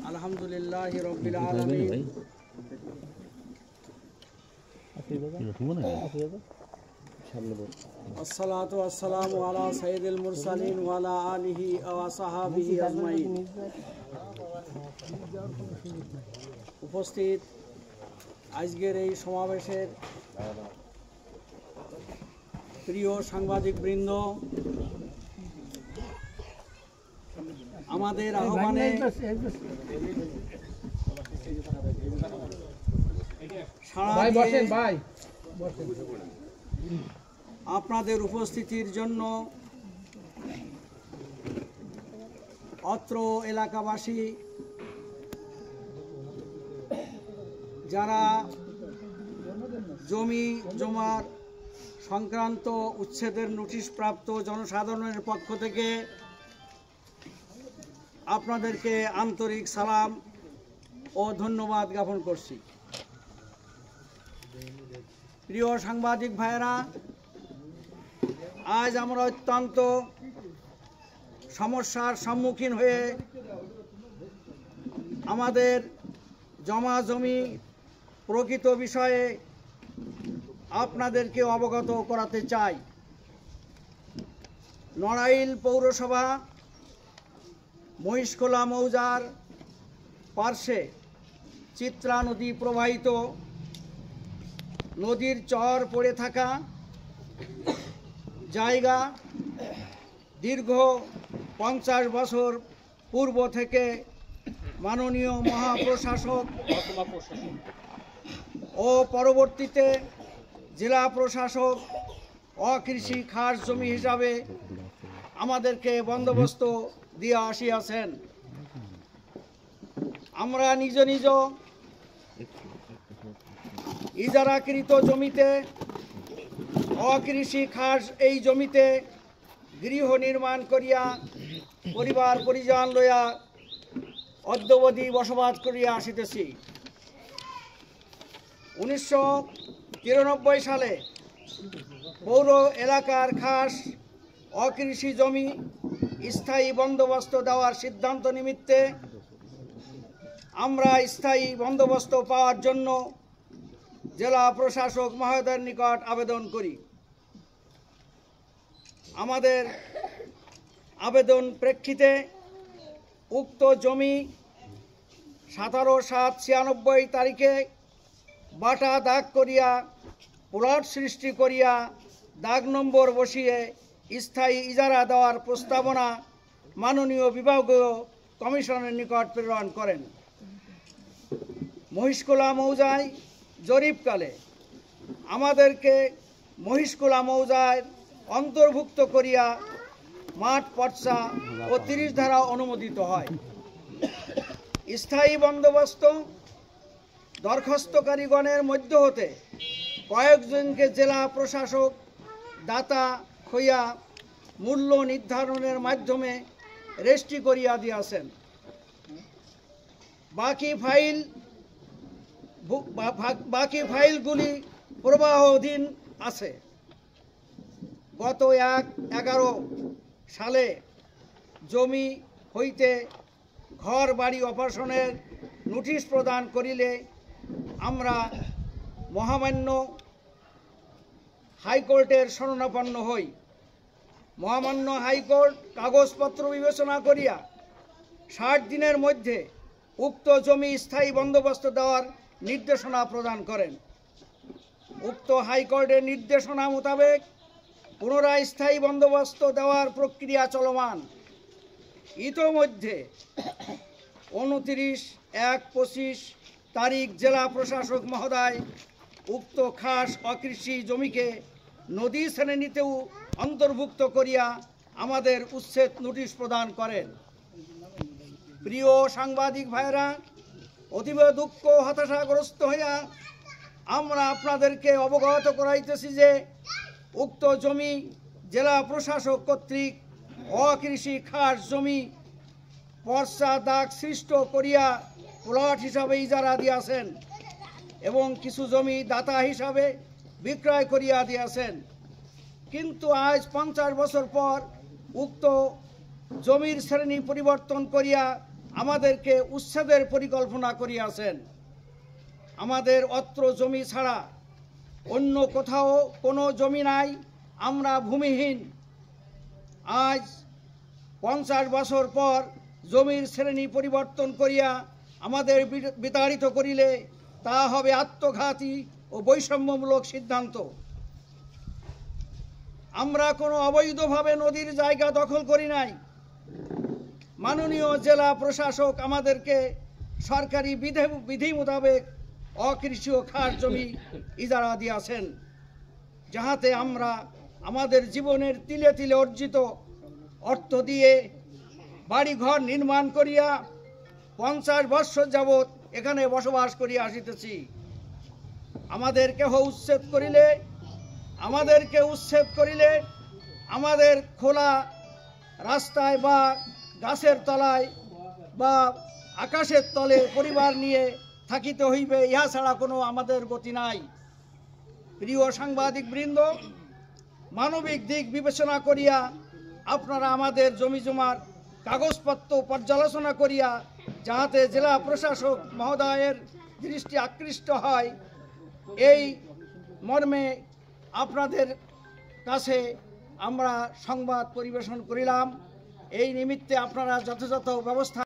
আলহামদুলিল্লাহি রাব্বিল আলামিন আসসালাতু ওয়াসসালামু আলা সাইয়্যিদিল মুরসালিন ওয়া আলা আলিহি ওয়া সাহবিহি আজমাইন। উপস্থিত আজকের এই সমাবেশের প্রিয় সাংবাদিক বৃন্দ, আমাদের আহ্বানে আপনাদের উপস্থিতির জন্য অত্র এলাকাবাসী যারা জমি জমার সংক্রান্ত উচ্ছেদের নোটিশ প্রাপ্ত জনসাধারণের পক্ষ থেকে আপনাদেরকে আন্তরিক সালাম ও ধন্যবাদ জ্ঞাপন করছি। প্রিয় সাংবাদিক ভাইয়েরা, আজ আমরা অত্যন্ত সমস্যার সম্মুখীন হয়ে আমাদের জমা জমি প্রকৃত বিষয়ে আপনাদেরকে অবগত করাতে চাই। নড়াইল পৌরসভা মহিষখোলা মৌজার পার্শ্বে চিত্রা নদী প্রবাহিত, নদীর চর পড়ে থাকা জায়গা দীর্ঘ 50 বছর পূর্ব থেকে মাননীয় মহাপ্রশাসক ও পরবর্তীতে জেলা প্রশাসক অকৃষি খাস জমি হিসাবে আমাদেরকে বন্দোবস্ত দিয়ে আসিয়াছেন। আমরা নিজ নিজ ইজারাকৃত জমিতে অকৃষি খাস এই জমিতে গৃহ নির্মাণ করিয়া পরিবার পরিজন লইয়া অদ্যাবধি বসবাস করিয়া আসিতেছি। 1993 সালে পৌর এলাকার খাস অকৃষি জমি স্থায়ী বন্দোবস্ত দেওয়ার সিদ্ধান্ত নিমিত্তে আমরা স্থায়ী বন্দোবস্ত পাওয়ার জন্য জেলা প্রশাসক মহোদয়ের নিকট আবেদন করি। আমাদের আবেদন প্রেক্ষিতে উক্ত জমি 17/7/96 তারিখে বাটা দাগ করিয়া প্লট সৃষ্টি করিয়া দাগ নম্বর বসিয়ে স্থায়ী ইজারা দেওয়ার প্রস্তাবনা মাননীয় বিভাগীয় কমিশনের নিকট প্রেরণ করেন। মহিষখোলা মৌজায় জরিপকালে আমাদেরকে মহিষখোলা মৌজায় অন্তর্ভুক্ত করিয়া মাঠ পর্চা ও 30 ধারা অনুমোদিত হয়। স্থায়ী বন্দোবস্ত দরখাস্তকারীগণের মধ্য হতে কয়েকজনকে জেলা প্রশাসক দাতা হইয়া মূল্য নির্ধারণের মাধ্যমে রেজিস্ট্রি করিয়া দিয়াছেন। বাকি ফাইলগুলি প্রবাহাধীন আছে। গত 1/11 সালে জমি হইতে ঘর বাড়ি অপারেশনের নোটিশ প্রদান করিলে আমরা মহামান্য হাইকোর্টের শরণাপন্ন হই। মহামান্য হাইকোর্ট কাগজপত্র বিবেচনা করিয়া 60 দিনের মধ্যে উক্ত জমি স্থায়ী বন্দোবস্ত দেওয়ার নির্দেশনা প্রদান করেন। উক্ত হাইকোর্টের নির্দেশনা মোতাবেক পুনরায় স্থায়ী বন্দোবস্ত দেওয়ার প্রক্রিয়া চলমান। ইতোমধ্যে 29/1/25 তারিখ জেলা প্রশাসক মহোদয় উক্ত খাস অকৃষি জমিকে নদী শ্রেণীতেও অন্তর্ভুক্ত করিয়া আমাদের উচ্ছেদ নোটিশ প্রদান করেন। প্রিয় সাংবাদিক ভাইয়েরা, অতীব দুঃখ হতাশাগ্রস্ত হইয়া আমরা আপনাদেরকে অবগত করাইতেছি যে উক্ত জমি জেলা প্রশাসক কর্তৃক অকৃষি খাস জমি পর্চা দাগ সৃষ্ট করিয়া প্লট হিসাবে ইজারা দিয়াছেন এবং কিছু জমি দাতা হিসাবে বিক্রয় করিয়া দিয়াছেন। কিন্তু আজ 50 বছর পর উক্ত জমির শ্রেণী পরিবর্তন করিয়া আমাদেরকে উচ্ছেদের পরিকল্পনা করিয়াছেন। আমাদের অত্র জমি ছাড়া অন্য কোথাও কোনো জমি নাই, আমরা ভূমিহীন। আজ 50 বছর পর জমির শ্রেণী পরিবর্তন করিয়া আমাদের বিতাড়িত করিলে তা হবে আত্মঘাতী ও বৈষম্যমূলক সিদ্ধান্ত। আমরা কোনো অবৈধভাবে নদীর জায়গা দখল করি নাই। মাননীয় জেলা প্রশাসক আমাদেরকে সরকারি বিধি মোতাবেক অকৃষিয় খাস জমি ইজারা দিয়েছেন, যাহাতে আমরা আমাদের জীবনের তিলে তিলে অর্জিত অর্থ দিয়ে বাড়িঘর নির্মাণ করিয়া 50 বৎসর যাবৎ এখানে বসবাস করিয়া আসিতেছি। আমাদেরকে উচ্ছেদ করিলে আমাদের খোলা রাস্তায় বা গাছের তলায় বা আকাশের তলে পরিবার নিয়ে থাকিতে হইবে, ইহা ছাড়া কোনো আমাদের গতি নাই। প্রিয় সাংবাদিক বৃন্দ, মানবিক দিক বিবেচনা করিয়া আপনারা আমাদের জমি জমার কাগজপত্র পর্যালোচনা করিয়া যাহাতে জেলা প্রশাসক মহোদয়ের দৃষ্টি আকৃষ্ট হয়, এই মর্মে আপনাদের কাছে আমরা সংবাদ পরিবেশন করিলাম। এই নিমিত্তে আপনারা যথাযথ ব্যবস্থা